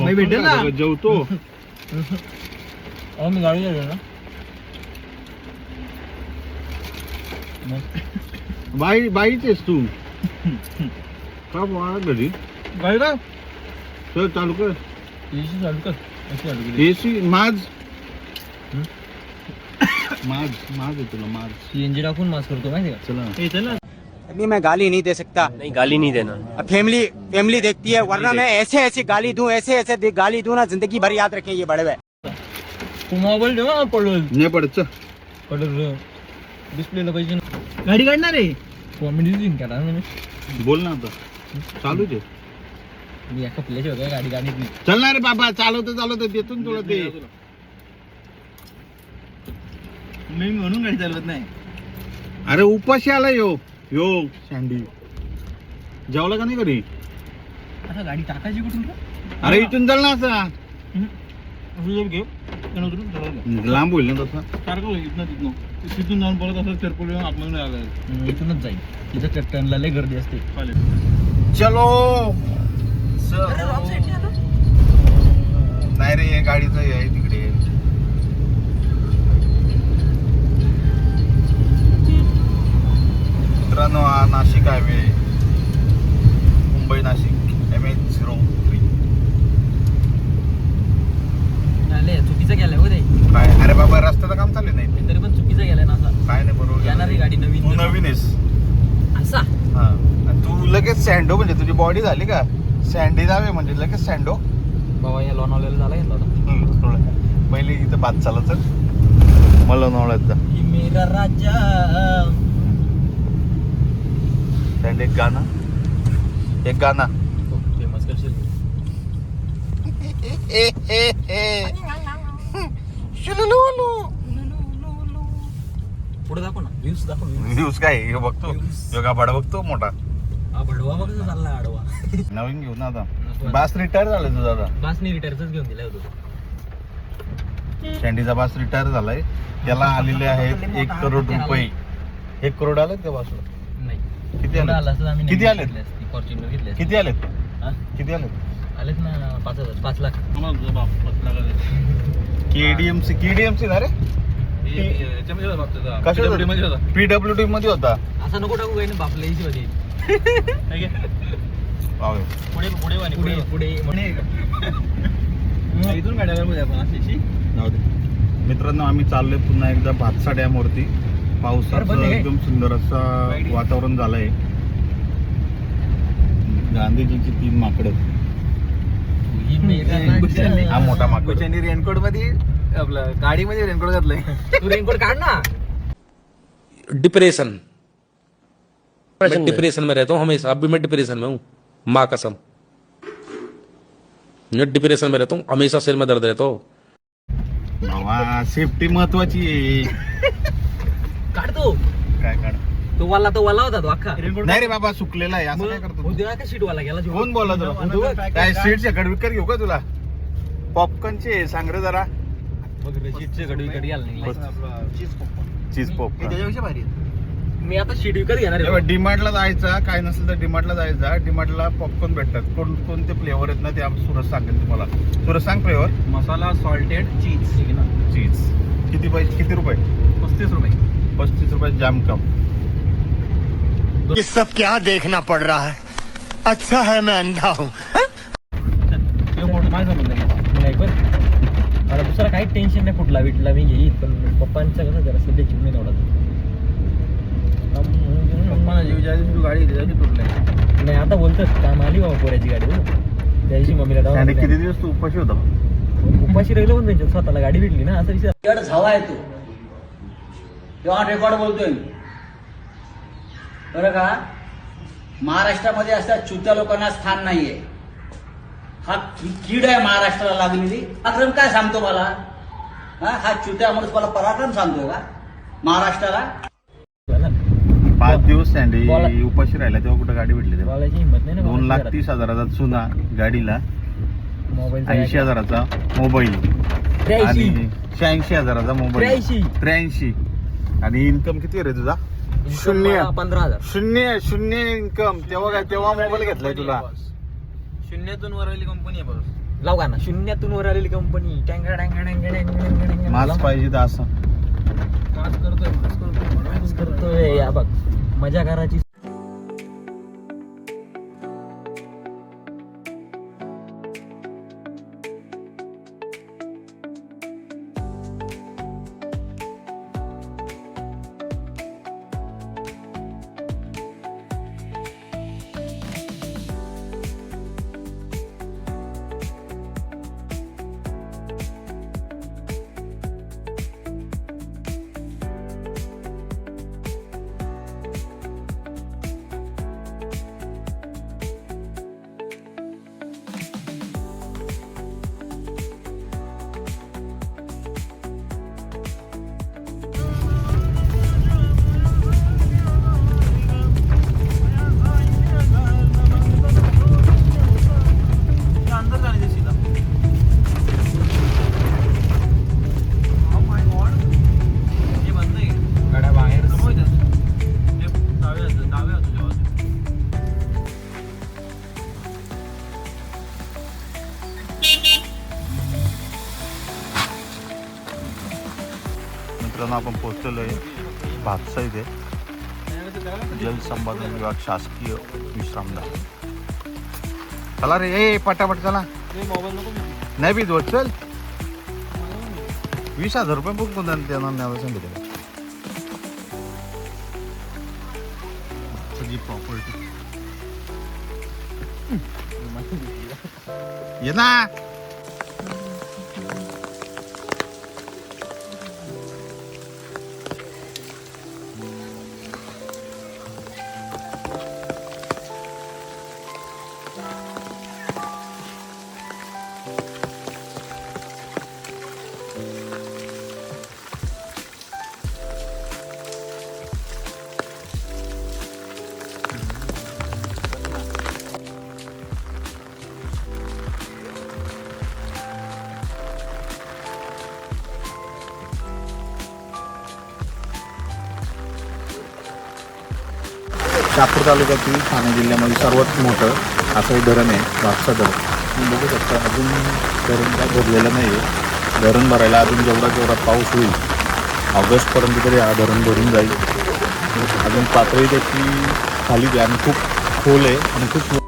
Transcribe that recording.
नाही भेटेल ना जेवतो. मी गाडी गेलो ना बाईचेस तू का बोला घरी गाडी का चल चालू कर. एसी चालू कर. एसी माझ आहे तुला माझ. सीएनजी टाकून मास्क करतो माहिती का. चला चला अभी मैं गाली नहीं दे सकता. नहीं गाली नहीं देना. फैमिली देखती है, वरना मैं ऐसे गाली दूं, ऐसे गाली दूं ना, जिंदगी भर याद रखें ये बड़े हुए. तू मोबाईल दे ना पडल नाही पडत. चल पडल डिस्प्लेला पाहिजे ना. गाडी काढणार आहे कॉमेडी सीन काढा ना. बोल ना आता. चालूच आहे. मी एका प्लेस वगैरे गाडी गाडी चल ना रे बाबा. चालवतं देतो ना तुला ते. मी म्हणून गाडी चालवत नाही. अरे उपाशी आला यो सँडी. जेवला का नाही घरी. आता गाडी टाकायची कुठून रे? अरे इथून चल ना असा. घेऊ लांब होईल ना तसा. सारखं होईल इथनं तिथून जाऊन परत असं चरपल आतमध्ये आलं इथूनच जाईल. तिथं टर्नला लय गर्दी असते. चलो. नाही रे गाडीचं आहे तिकडे. मित्रांनो हा नाशिक हायवे, मुंबई नाशिक MH03. चुकीचं गेलाय हो रे. काय अरे बाबा रस्त्याचं काम चालू नाही तरी पण चुकीचं गेलाय ना असा. काय नाही बरोबर. येणारी गाडी नवीन तू नवीन आहेस. असा हा तू लगेच सँडो म्हणजे तुझी बॉडी झाली का सँडी जावे म्हणजे लगेच सँडो. बाबा या लोणावळ्याला झाला घेतला होता. पहिले इथं भात चालत मला लोणावळ्यात जा. मेरा राजा सँड एक गाणं फेमस करशील. पुढे दाखव ना व्ह्यूज दाखव. व्ह्यूज काय हे बघतो. योगा भाडा बघतो मोठा. हा भडवा बघ चालला आडवा. नवीन घेऊ ना आता. बास रिटायर झालाय तुझा आता. बासनी रिटायरच घेऊन दिलाय होतो. सँडीचा बास रिटायर झालाय. त्याला आलेले आहेत 1 करोड रुपये. 1 करोड आलेत त्या बासला. नाही किती आले? किती आलेत? फॉर्च्युनर घेतले. किती आलेत? हा? किती आलेत? आलेत ना 5,000 5 लाख. केडीएमसी ना रे. PWD मध्ये होता. असं नको टाकू काही बापला इशी होती. पुढे पुढे पुढे पुढे इथून गाड्या आपण अशी. मित्रांनो आम्ही चाललोय पुन्हा एकदा भातसा डॅम वरती. पावसाचं एकदम सुंदर असं वातावरण झालंय. गांधीजीची 3 माकडं. हा मोठा माकड. रेनकोट मध्ये आपलं गाडीमध्ये रेनकोट घातलंय. तू रेनकोट काढ ना. डिप्रेशन मैं डिप्रेशन में रहता हूँ हमेशा. अभी मैं डिप्रेशन में हूँ माँ कसम. मैं डिप्रेशन में रहता हूँ हमेशा. सिर में दर्द रहता हो. बाबा सेफ्टी महत्वाची आहे. काढ तू. काय काढ. तो वाला होता तो अख्खा. नाही रे बाबा सुकलेला आहे. असं काय करतो. उद्या का शीट वाला गेला. कोण बोलला तुला. काय सीटचे गड विकत घेऊ का तुला. पॉपकॉर्नचे सांग रे जरा. शीटचे गडवी कधी गेला नाही. चीज पॉपकॉर्न त्याच्यापेक्षा भारी. मी आता शीट विकत घेणार आहे. डीमार्टला जायचा काय नसेल तर डीमार्टला जायचा. डीमार्टला पॉपकॉर्न भेटतात. कोणते फ्लेवर आहेत ना ते सूरज सांगेल तुम्हाला. सूरज सांग फ्लेवर. मसाला सॉल्टेड चीज. चीज किती पाहिजे. किती रुपये. 35 रुपये. 35 रुपये जाम कम. ये सब क्या देखना पड़ रहा है. अच्छा है मैं अंधा हूँ. फोटो माझा मला दुसरा काही टेन्शन नाही. कुठला विटला मी घेईन पण पप्पांचं कसं जरा सध्या जीव नाही तेवढा. पप्पांना जीव ज्या दिवशी गाडी त्याची तुटलाय. नाही आता बोलतोच काम आली बाबा पोऱ्याची गाडी. त्या दिवशी मम्मीला किती दिवस तू उपाशी होता. उपाशी राहिलो पण त्यांच्या स्वतःला गाडी भेटली ना. असा विषय हवा आहे तू तेव्हा रेकॉर्ड बोलतोय बरं का. महाराष्ट्रामध्ये असल्या चुत्या लोकांना स्थान नाहीये. हा कीड आहे महाराष्ट्राला लागलेली. पराक्रम काय सांगतो मला. हा चुत्या माणूस मला पराक्रम सांगतोय का महाराष्ट्राला. 5 दिवस सँडी उपाशी राहिला तेव्हा कुठं गाडी भेटली. बोलायची हिंमत नाही ना. 2,30,000चा चुना गाडीला. मोबाईल 80,000चा मोबाईल. 83. आणि 86,000चा मोबाईल 83. आणि इन्कम किती रे तुझा? शून्य. 15,000. शून्य इन्कम. तेव्हा मोबाईल घेतलाय तुला? शून्यातून वर आलेली कंपनी आहे बस. लाव का ना, शून्यातून वर आलेली कंपनी. मास्क पाहिजे तर असं मास्क करतोय. या बघ, मजा करायची. मित्रांनो, आपण पोहोचलेलो आहे भातसा इथे. जलसंपादन विभाग शासकीय विश्रामदान. चला रे, ए पटापट चला. नाही बी दोन चल. 20,000 रुपये बुक करून त्यांना न्यावं सांगितलं. जी प्रॉपर्टी ये ना. शहापूर तालुक्यातील ठाणे जिल्ह्यामध्ये सर्वात मोठं असं हे धरण आहे, भातसा धरण. तुम्ही बघू शकता, अजून धरण काय भरलेलं नाही आहे. धरण भरायला अजून जेवढा पाऊस होईल ऑगस्टपर्यंत तरी हा धरण भरून जाईल. अजून पातळी त्याची खाली आणि खूप खोल आहे आणि खूप